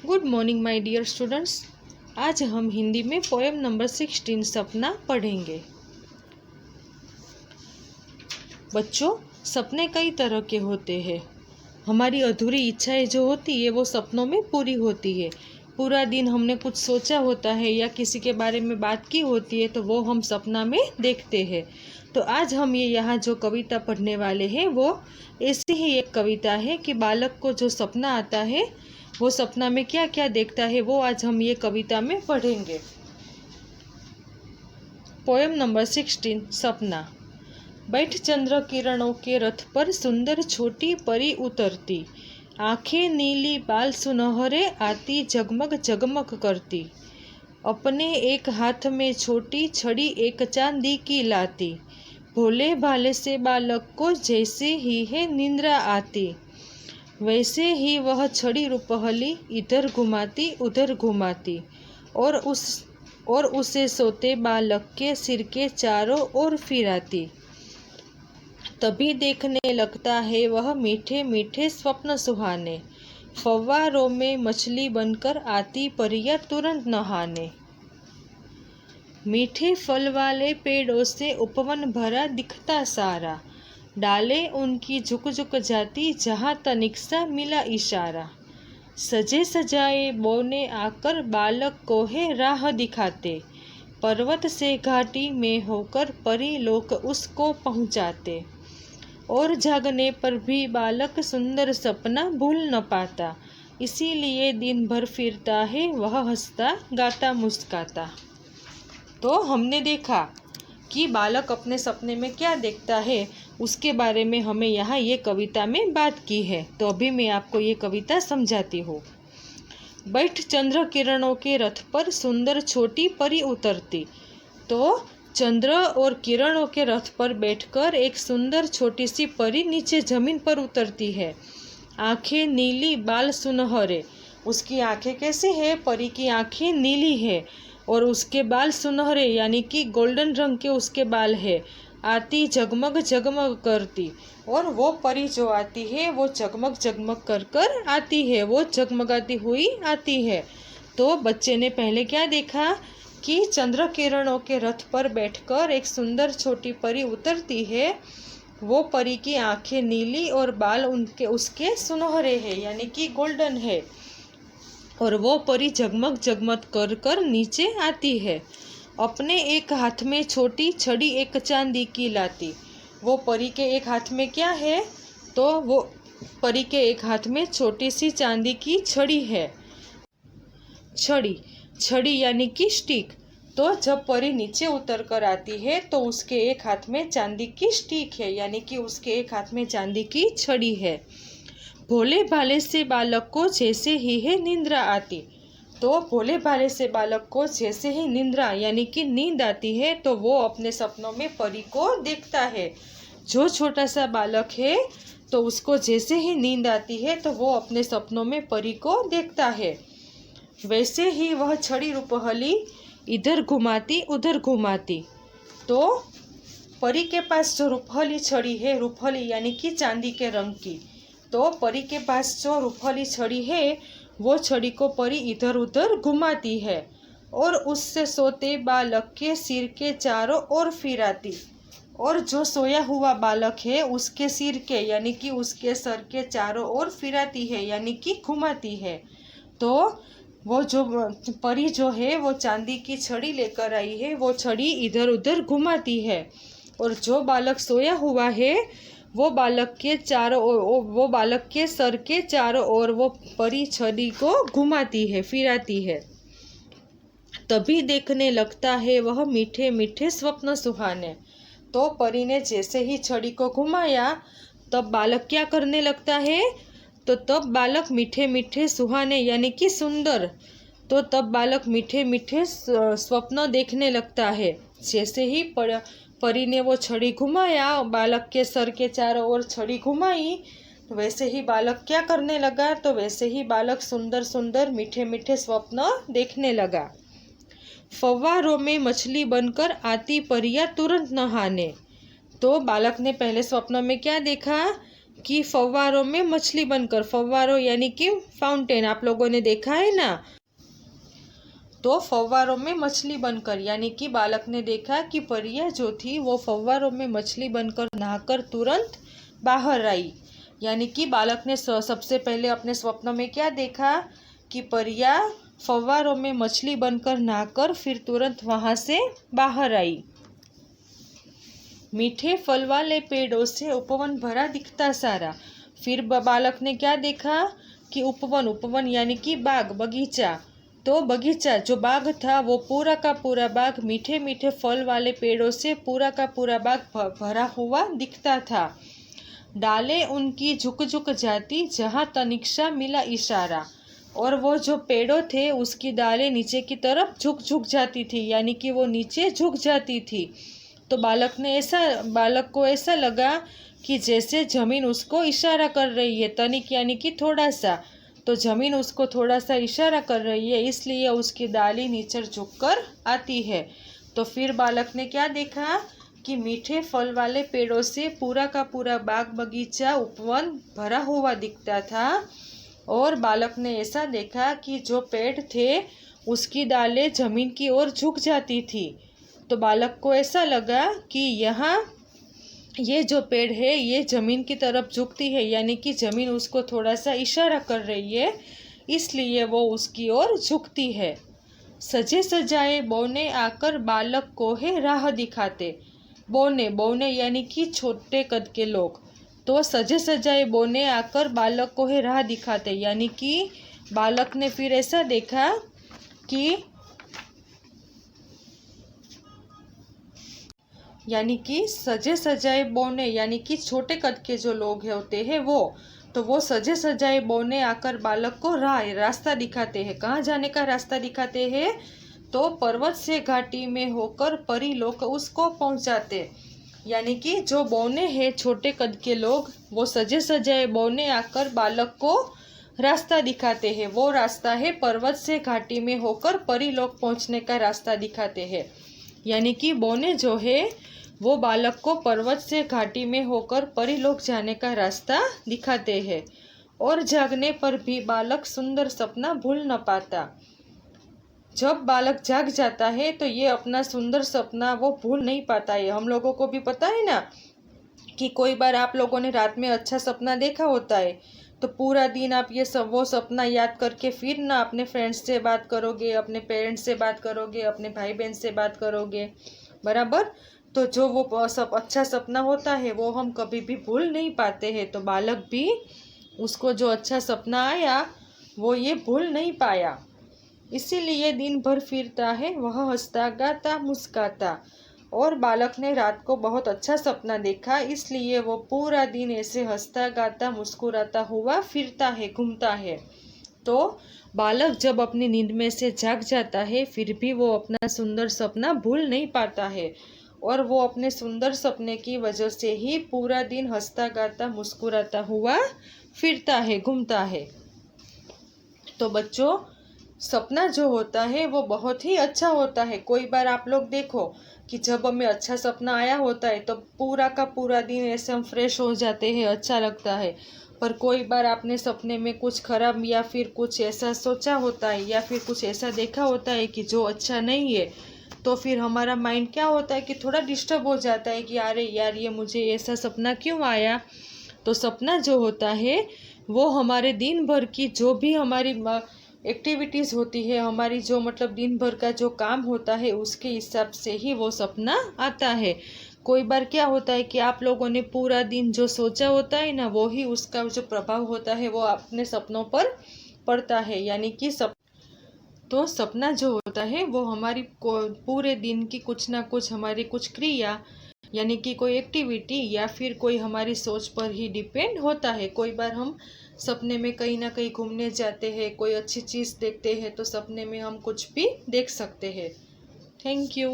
Good morning my dear students. आज हम हिंदी में पोएम नंबर 16 सपना पढ़ेंगे। बच्चों, सपने कई तरह के होते हैं। हमारी अधूरी इच्छाएं जो होती है वो सपनों में पूरी होती है। पूरा दिन हमने कुछ सोचा होता है या किसी के बारे में बात की होती है तो वो हम सपना में देखते हैं। तो आज हम यहाँ जो कविता पढ़ने वाले हैं वो ऐसी ही एक कविता है कि बालक को जो सपना आता है वो सपना में क्या क्या देखता है वो आज हम ये कविता में पढ़ेंगे। पोएम नंबर 16 सपना। बैठ चंद्र किरणों के रथ पर सुंदर छोटी परी उतरती, आंखें नीली बाल सुनहरे आती जगमग जगमग करती, अपने एक हाथ में छोटी छड़ी एक चांदी की लाती, भोले भाले से बालक को जैसे ही है निंद्रा आती, वैसे ही वह छड़ी रुपहली इधर घुमाती उधर घुमाती और उसे सोते बालक के सिर के चारों ओर फिराती। तभी देखने लगता है वह मीठे मीठे स्वप्न सुहाने, फव्वारों में मछली बनकर आती परियां तुरंत नहाने। मीठे फल वाले पेड़ों से उपवन भरा दिखता सारा, डाले उनकी झुक झुक जाती जहाँ तनिक सा मिला इशारा। सजे सजाए बोने आकर बालक को है राह दिखाते, पर्वत से घाटी में होकर परी लोक उसको पहुँचाते, और जागने पर भी बालक सुंदर सपना भूल न पाता, इसीलिए दिन भर फिरता है वह हंसता गाता मुस्काता। तो हमने देखा कि बालक अपने सपने में क्या देखता है उसके बारे में हमें यहाँ ये कविता में बात की है। तो अभी मैं आपको ये कविता समझाती हूँ। बैठ चंद्र किरणों के रथ पर सुंदर छोटी परी उतरती। तो चंद्र और किरणों के रथ पर बैठकर एक सुंदर छोटी सी परी नीचे जमीन पर उतरती है। आंखें नीली बाल सुनहरे। उसकी आंखें कैसी है? परी की आंखें नीली है और उसके बाल सुनहरे यानी कि गोल्डन रंग के उसके बाल है। आती जगमग जगमग करती, और वो परी जो आती है वो जगमग जगमग कर कर आती है, वो जगमगाती हुई आती है। तो बच्चे ने पहले क्या देखा कि चंद्र किरणों के रथ पर बैठकर एक सुंदर छोटी परी उतरती है। वो परी की आंखें नीली और बाल उसके सुनहरे हैं यानी कि गोल्डन है, और वो परी जगमग जगमग कर कर नीचे आती है। अपने एक हाथ में छोटी छड़ी एक चांदी की लाती। वो परी के एक हाथ में क्या है? तो वो परी के एक हाथ में छोटी सी चांदी की छड़ी है। छड़ी यानी कि स्टिक। तो जब परी नीचे उतर कर आती है तो उसके एक हाथ में चांदी की स्टिक है यानी कि उसके एक हाथ में चांदी की छड़ी है। भोले भाले से बालक को जैसे ही है निंद्रा आती। तो भोले भाले से बालक को जैसे ही निंद्रा यानी कि नींद आती है तो वो अपने सपनों में परी को देखता है। जो छोटा सा बालक है तो उसको जैसे ही नींद आती है तो वो अपने सपनों में परी को देखता है। वैसे ही वह छड़ी रुपहली इधर घुमाती उधर घुमाती। तो परी के पास जो रुपहली छड़ी है, रुपहली यानी कि चांदी के रंग की, तो परी के पास जो रुपहली छड़ी है वो छड़ी को परी इधर उधर घुमाती है और उससे सोते बालक के सिर के चारों ओर फिराती, और जो सोया हुआ बालक है उसके सिर के यानी कि उसके सर के चारों ओर फिराती है यानी कि घुमाती है। तो वो जो परी जो है वो चांदी की छड़ी लेकर आई है, वो छड़ी इधर उधर घुमाती है, और जो बालक सोया हुआ है वो बालक के सर के चारों ओर वो परी छड़ी को घुमाती है, फिराती है। तभी देखने लगता है वह मीठे मीठे स्वप्न सुहाने। तो परी ने जैसे ही छड़ी को घुमाया तब बालक क्या करने लगता है? तो तब बालक मीठे मीठे सुहाने यानी कि सुंदर, तो तब बालक मीठे मीठे स्वप्न देखने लगता है। जैसे ही परी ने वो छड़ी घुमाया, बालक के सर के चारों ओर छड़ी घुमाई, वैसे ही बालक क्या करने लगा? तो वैसे ही बालक सुंदर सुंदर मीठे मीठे स्वप्न देखने लगा। फव्वारों में मछली बनकर आती परियां तुरंत नहाने। तो बालक ने पहले स्वप्न में क्या देखा कि फव्वारों में मछली बनकर, फव्वारों यानी कि फाउंटेन, आप लोगों ने देखा है ना। तो फव्वारों में मछली बनकर यानी कि बालक ने देखा कि परिया जो थी वो फव्वारों में मछली बनकर नहाकर तुरंत बाहर आई। यानी कि बालक ने सबसे पहले अपने स्वप्न में क्या देखा कि परिया फव्वारों में मछली बनकर नहाकर फिर तुरंत वहां से बाहर आई। मीठे फल वाले पेड़ों से उपवन भरा दिखता सारा। फिर बालक ने क्या देखा कि उपवन, उपवन यानी कि बाग, बगीचा। तो बगीचा जो बाग था वो पूरा का पूरा बाग मीठे मीठे फल वाले पेड़ों से पूरा का पूरा बाग भरा हुआ दिखता था। डालें उनकी झुक झुक जाती जहाँ तनिक्षा मिला इशारा। और वो जो पेड़ों थे उसकी डालें नीचे की तरफ झुक झुक जाती थी, यानी कि वो नीचे झुक जाती थी। तो बालक को ऐसा लगा कि जैसे जमीन उसको इशारा कर रही है। तनिक यानी कि थोड़ा सा, तो जमीन उसको थोड़ा सा इशारा कर रही है, इसलिए उसकी डाली नीचे झुककर आती है। तो फिर बालक ने क्या देखा कि मीठे फल वाले पेड़ों से पूरा का पूरा बाग बगीचा उपवन भरा हुआ दिखता था। और बालक ने ऐसा देखा कि जो पेड़ थे उसकी डालें जमीन की ओर झुक जाती थी। तो बालक को ऐसा लगा कि यहाँ ये जो पेड़ है ये जमीन की तरफ झुकती है, यानी कि जमीन उसको थोड़ा सा इशारा कर रही है, इसलिए वो उसकी ओर झुकती है। सजे सजाए बौने आकर बालक को है राह दिखाते। बौने, बौने यानी कि छोटे कद के लोग। तो सजे सजाए बौने आकर बालक को है राह दिखाते, यानी कि बालक ने फिर ऐसा देखा कि यानी कि सजे सजाए बौने यानी कि छोटे कद के जो लोग होते हैं वो सजे सजाए बौने आकर बालक को रास्ता दिखाते हैं। कहाँ जाने का रास्ता दिखाते हैं? तो पर्वत से घाटी में होकर परी लोग उसको पहुंचाते। यानी कि जो बौने हैं छोटे कद के लोग, वो सजे सजाए बौने आकर बालक को रास्ता दिखाते हैं। वो रास्ता है पर्वत से घाटी में होकर परी लोग पहुंचने का रास्ता दिखाते हैं। यानी कि बौने जो है वो बालक को पर्वत से घाटी में होकर परी लोग जाने का रास्ता दिखाते हैं। और जागने पर भी बालक सुंदर सपना भूल न पाता। जब बालक जाग जाता है तो ये अपना सुंदर सपना वो भूल नहीं पाता है। हम लोगों को भी पता है ना कि कोई बार आप लोगों ने रात में अच्छा सपना देखा होता है, तो पूरा दिन आप वो सपना याद करके फिर ना अपने फ्रेंड्स से बात करोगे, अपने पेरेंट्स से बात करोगे, अपने भाई बहन से बात करोगे, बराबर। तो जो वो सब अच्छा सपना होता है वो हम कभी भी भूल नहीं पाते हैं। तो बालक भी उसको जो अच्छा सपना आया वो ये भूल नहीं पाया, इसीलिए दिन भर फिरता है वह हंसता गाता मुस्काता। और बालक ने रात को बहुत अच्छा सपना देखा, इसलिए वो पूरा दिन ऐसे हंसता गाता मुस्कुराता हुआ फिरता है, घूमता है। तो बालक जब अपनी नींद में से जाग जाता है फिर भी वो अपना सुंदर सपना भूल नहीं पाता है, और वो अपने सुंदर सपने की वजह से ही पूरा दिन हंसता गाता मुस्कुराता हुआ फिरता है, घूमता है। तो बच्चों, सपना जो होता है वो बहुत ही अच्छा होता है। कोई बार आप लोग देखो कि जब हमें अच्छा सपना आया होता है तो पूरा का पूरा दिन ऐसे हम फ्रेश हो जाते हैं, अच्छा लगता है। पर कोई बार आपने सपने में कुछ खराब या फिर कुछ ऐसा सोचा होता है या फिर कुछ ऐसा देखा होता है कि जो अच्छा नहीं है, तो फिर हमारा माइंड क्या होता है कि थोड़ा डिस्टर्ब हो जाता है कि अरे यार ये मुझे ऐसा सपना क्यों आया। तो सपना जो होता है वो हमारे दिन भर की जो भी हमारी एक्टिविटीज़ होती है, हमारी जो मतलब दिन भर का जो काम होता है उसके हिसाब से ही वो सपना आता है। कोई बार क्या होता है कि आप लोगों ने पूरा दिन जो सोचा होता है ना, वो ही उसका जो प्रभाव होता है वो अपने सपनों पर पड़ता है। यानी कि तो सपना जो होता है वो हमारी पूरे दिन की कुछ ना कुछ हमारी कुछ क्रिया यानी कि कोई एक्टिविटी या फिर कोई हमारी सोच पर ही डिपेंड होता है। कोई बार हम सपने में कहीं ना कहीं घूमने जाते हैं, कोई अच्छी चीज़ देखते हैं, तो सपने में हम कुछ भी देख सकते हैं। Thank you.